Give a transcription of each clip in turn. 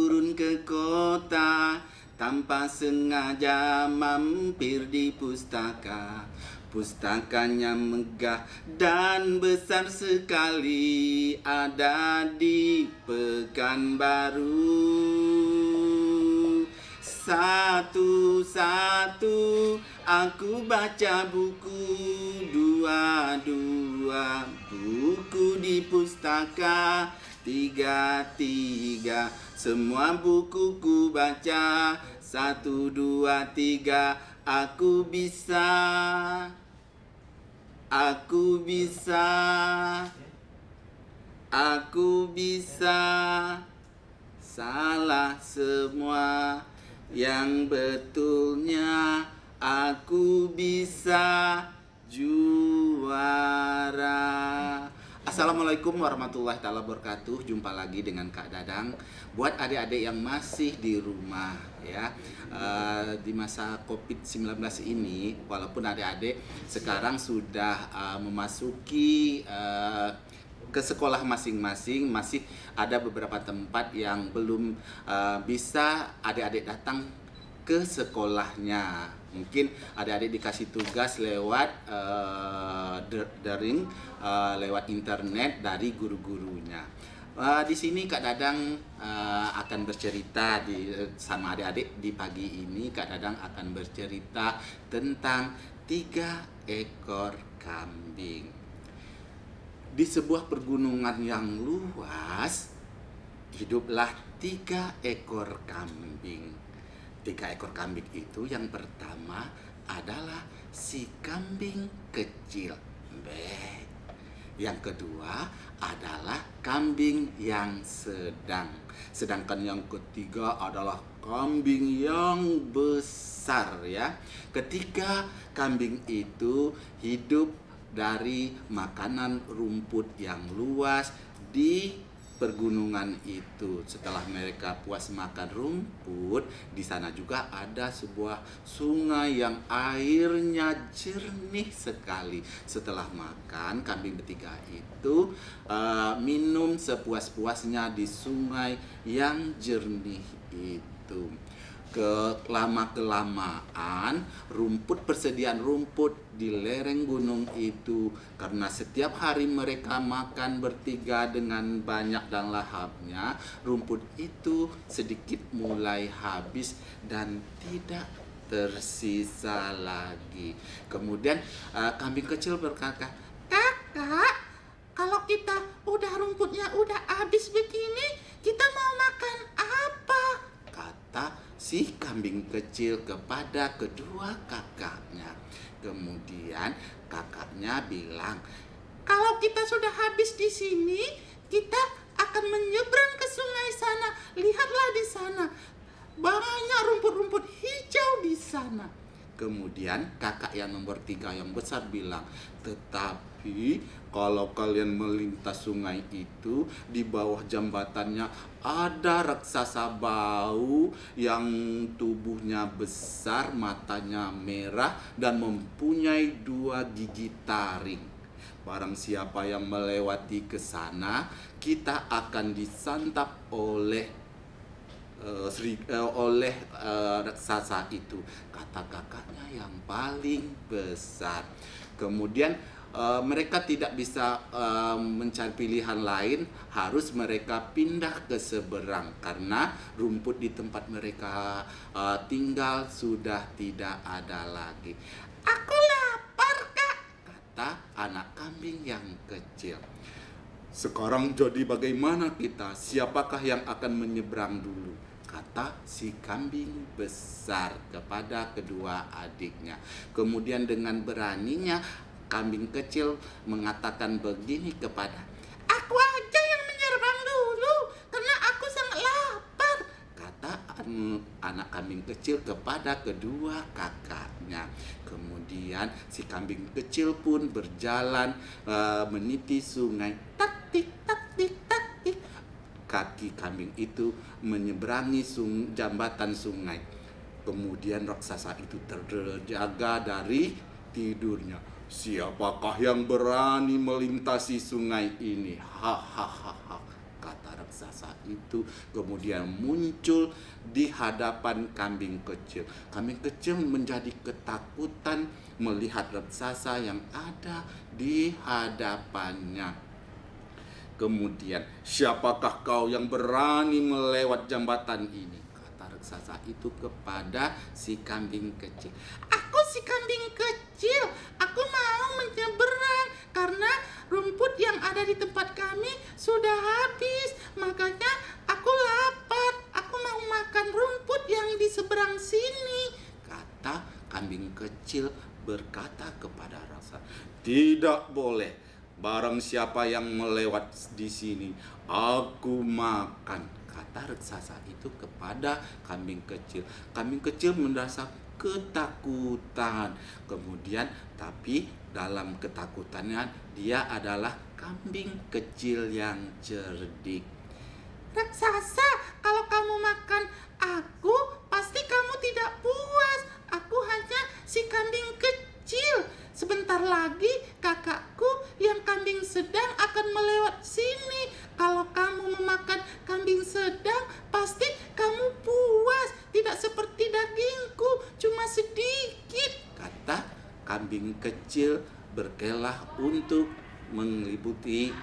turun ke kota, tanpa sengaja mampir di pustaka. Pustakanya megah dan besar sekali, ada di Pekanbaru. Satu-satu aku baca buku, dua-dua buku di pustaka, tiga-tiga semua bukuku baca. Satu, dua, tiga, aku bisa. Aku bisa. Aku bisa. Salah semua. Yang betulnya aku bisa juara. Assalamualaikum warahmatullahi wabarakatuh. Jumpa lagi dengan Kak Dadang. Buat adik-adik yang masih di rumah ya, di masa COVID-19 ini, walaupun adik-adik sekarang sudah memasuki ke sekolah masing-masing, masih ada beberapa tempat yang belum bisa adik-adik datang ke sekolahnya. Mungkin adik-adik dikasih tugas lewat daring, lewat internet dari guru-gurunya. Di sini Kak Dadang akan bercerita sama adik-adik di pagi ini. Kak Dadang akan bercerita tentang 3 ekor kambing. Di sebuah pergunungan yang luas, hiduplah 3 ekor kambing. 3 ekor kambing itu, yang pertama adalah si kambing kecil, Be. Yang kedua adalah kambing yang sedang. Sedangkan yang ketiga adalah kambing yang besar ya. Ketiga kambing itu hidup dari makanan rumput yang luas di pergunungan itu. Setelah mereka puas makan rumput, di sana juga ada sebuah sungai yang airnya jernih sekali. Setelah makan, kambing bertiga itu minum sepuas-puasnya di sungai yang jernih itu. Kelamaan persediaan rumput di lereng gunung itu, karena setiap hari mereka makan bertiga dengan banyak dan lahapnya, rumput itu sedikit mulai habis dan tidak tersisa lagi. Kemudian kambing kecil berkata, "Kakak, kalau kita rumputnya udah habis begini, kita mau makan apa?" Kata si kambing kecil kepada kedua kakaknya. Kemudian kakaknya bilang, "Kalau kita sudah habis di sini, kita akan menyeberang ke sungai sana. Lihatlah di sana, banyak rumput-rumput hijau di sana." Kemudian kakak yang nomor 3 yang besar bilang, "Tetapi kalau kalian melintas sungai itu, di bawah jambatannya ada raksasa bau yang tubuhnya besar, matanya merah, dan mempunyai 2 gigi taring. Barang siapa yang melewati ke sana, kita akan disantap oleh raksasa itu," kata kakaknya yang paling besar. Kemudian mereka tidak bisa mencari pilihan lain, harus mereka pindah ke seberang karena rumput di tempat mereka tinggal sudah tidak ada lagi. "Aku lapar, Kak," kata anak kambing yang kecil. "Sekarang jadi bagaimana kita? Siapakah yang akan menyeberang dulu?" kata si kambing besar kepada kedua adiknya. Kemudian dengan beraninya kambing kecil mengatakan begini kepada, "Aku aja yang menyerang dulu karena aku sangat lapar," kata anak kambing kecil kepada kedua kakaknya. Kemudian si kambing kecil pun berjalan meniti sungai. Tak tik tak tik tak tik. Kaki kambing itu menyeberangi jambatan sungai. Kemudian raksasa itu terjaga dari tidurnya. "Siapakah yang berani melintasi sungai ini? Hahaha," kata raksasa itu kemudian muncul di hadapan kambing kecil. Kambing kecil menjadi ketakutan melihat raksasa yang ada di hadapannya. Kemudian, siapakah kau yang berani melewat jembatan ini? Kata raksasa itu kepada si kambing kecil. Aku si kambing kecil, aku mau menyeberang karena rumput yang ada di tempat kami sudah habis. Makanya aku lapar, aku mau makan rumput yang di seberang sini. Kata kambing kecil berkata kepada raksasa, tidak boleh. Barang siapa yang melewat di sini, aku makan. Kata raksasa itu kepada kambing kecil. Kambing kecil merasa ketakutan. Kemudian, tapi dalam ketakutannya, dia adalah kambing kecil yang cerdik. Raksasa, kalau kamu makan aku, pasti kamu tidak puas. Aku hanya si kambing kecil. Sebentar lagi kakakku yang kambing sedang akan melewat sini. Kalau kamu memakan kambing sedang, pasti kamu puas. Tidak seperti dagingku, cuma sedikit. Kata kambing kecil berkelah untuk meliputi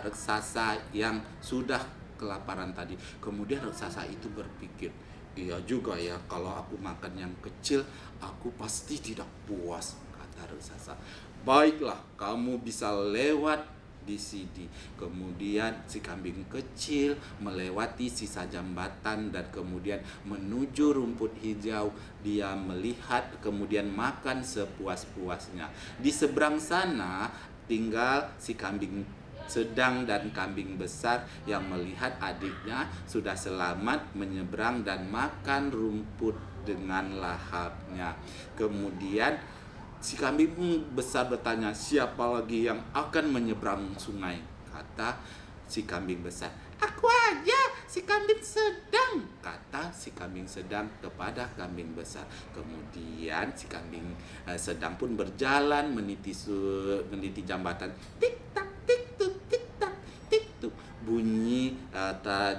raksasa yang sudah kelaparan tadi. Kemudian raksasa itu berpikir, iya juga ya, kalau aku makan yang kecil, aku pasti tidak puas. Raksasa, baiklah, kamu bisa lewat di sini. Kemudian si kambing kecil melewati sisa jambatan dan kemudian menuju rumput hijau. Dia melihat kemudian makan sepuas-puasnya. Di seberang sana tinggal si kambing sedang dan kambing besar yang melihat adiknya sudah selamat menyeberang dan makan rumput dengan lahapnya. Kemudian si kambing besar bertanya, siapa lagi yang akan menyeberang sungai? Kata si kambing besar, aku aja, si kambing sedang. Kata si kambing sedang kepada kambing besar. Kemudian si kambing sedang pun berjalan meniti jambatan. Tik tak tik tuk, tik tak tik tuk. Bunyi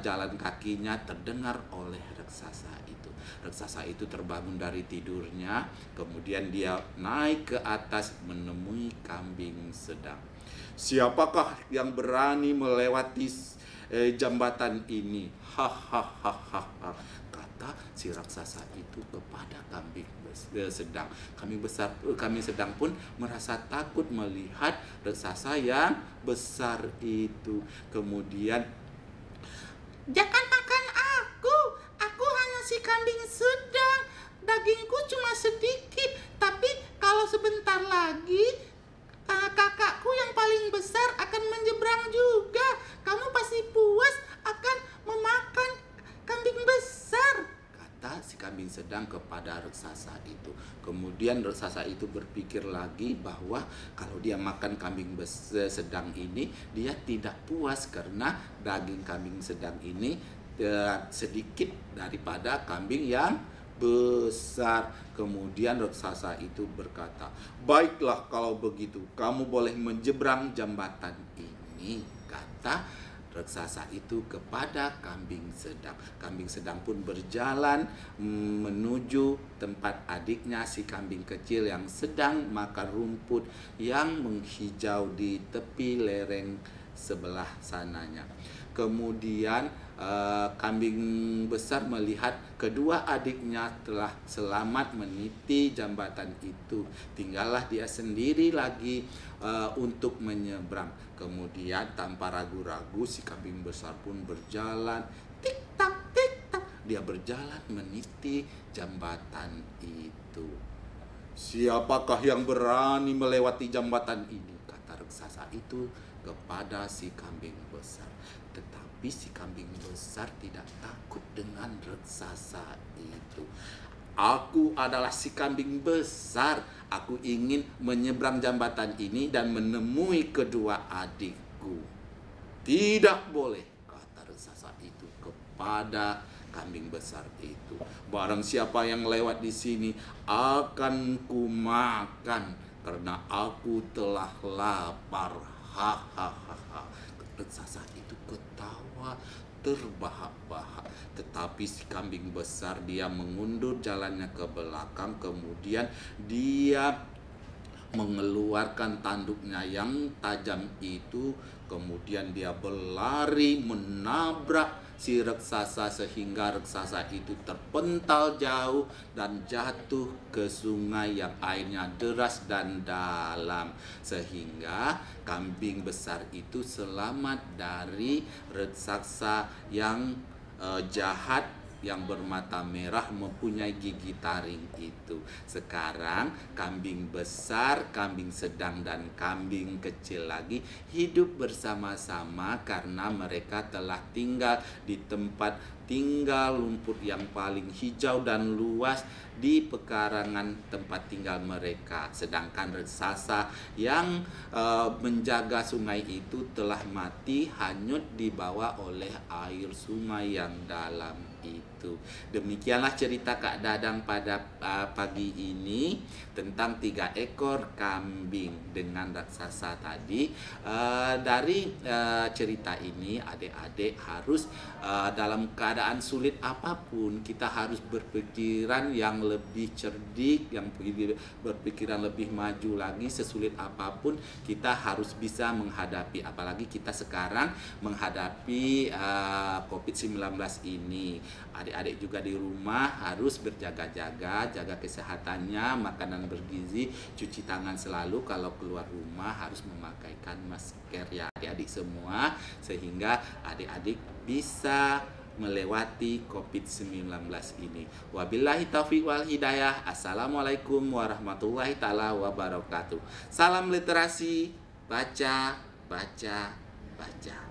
jalan kakinya terdengar oleh raksasa itu. Raksasa itu terbangun dari tidurnya, kemudian dia naik ke atas menemui kambing sedang. Siapakah yang berani melewati jambatan ini? Hahaha, kata si raksasa itu kepada kambing sedang. Kambing sedang pun merasa takut melihat raksasa yang besar itu. Kemudian, jangan makan aku hanya si kambing sedang, dagingku cuma sedikit, tapi kalau sebentar lagi kakakku yang paling besar akan menyeberang juga. Kamu pasti puas akan memakan kambing besar, kata si kambing sedang kepada raksasa itu. Kemudian raksasa itu berpikir lagi bahwa kalau dia makan kambing sedang ini, dia tidak puas karena daging kambing sedang ini sedikit daripada kambing yang besar. Kemudian raksasa itu berkata, baiklah kalau begitu, kamu boleh menyeberang jambatan ini. Kata raksasa itu kepada kambing sedang. Kambing sedang pun berjalan menuju tempat adiknya si kambing kecil yang sedang makan rumput yang menghijau di tepi lereng sebelah sananya. Kemudian kambing besar melihat kedua adiknya telah selamat meniti jambatan itu. Tinggallah dia sendiri lagi untuk menyeberang. Kemudian tanpa ragu-ragu si kambing besar pun berjalan. Tik tak tik tak. Dia berjalan meniti jambatan itu. Siapakah yang berani melewati jambatan ini? Kata raksasa itu kepada si kambing besar. Tetapi si kambing besar tidak takut dengan raksasa itu. Aku adalah si kambing besar. Aku ingin menyeberang jambatan ini dan menemui kedua adikku. Tidak boleh, kata raksasa itu kepada kambing besar itu. Barang siapa yang lewat di sini akan kumakan karena aku telah lapar. Hahaha, raksasa itu ketawa terbahak-bahak. Tetapi si kambing besar dia mengundur jalannya ke belakang, kemudian dia mengeluarkan tanduknya yang tajam itu, kemudian dia berlari menabrak si raksasa sehingga raksasa itu terpental jauh dan jatuh ke sungai yang airnya deras dan dalam, sehingga kambing besar itu selamat dari raksasa yang jahat yang bermata merah mempunyai gigi taring itu. Sekarang kambing besar, kambing sedang, dan kambing kecil lagi hidup bersama-sama karena mereka telah tinggal di tempat tinggal lumpur yang paling hijau dan luas di pekarangan tempat tinggal mereka. Sedangkan raksasa yang menjaga sungai itu telah mati hanyut dibawa oleh air sungai yang dalam itu. Demikianlah cerita Kak Dadang pada pagi ini tentang 3 ekor kambing dengan raksasa tadi. Dari cerita ini adik-adik harus dalam keadaan sulit apapun kita harus berpikiran yang lebih cerdik, yang berpikiran lebih maju lagi. Sesulit apapun kita harus bisa menghadapi, apalagi kita sekarang menghadapi COVID-19 ini. Adik-adik juga di rumah harus berjaga-jaga, jaga kesehatannya, makanan bergizi, cuci tangan selalu, kalau keluar rumah harus memakaikan masker ya adik-adik semua, sehingga adik-adik bisa melewati COVID-19 ini. Wabillahi taufiq wal hidayah. Assalamualaikum warahmatullahi taala wabarakatuh. Salam literasi, baca, baca, baca.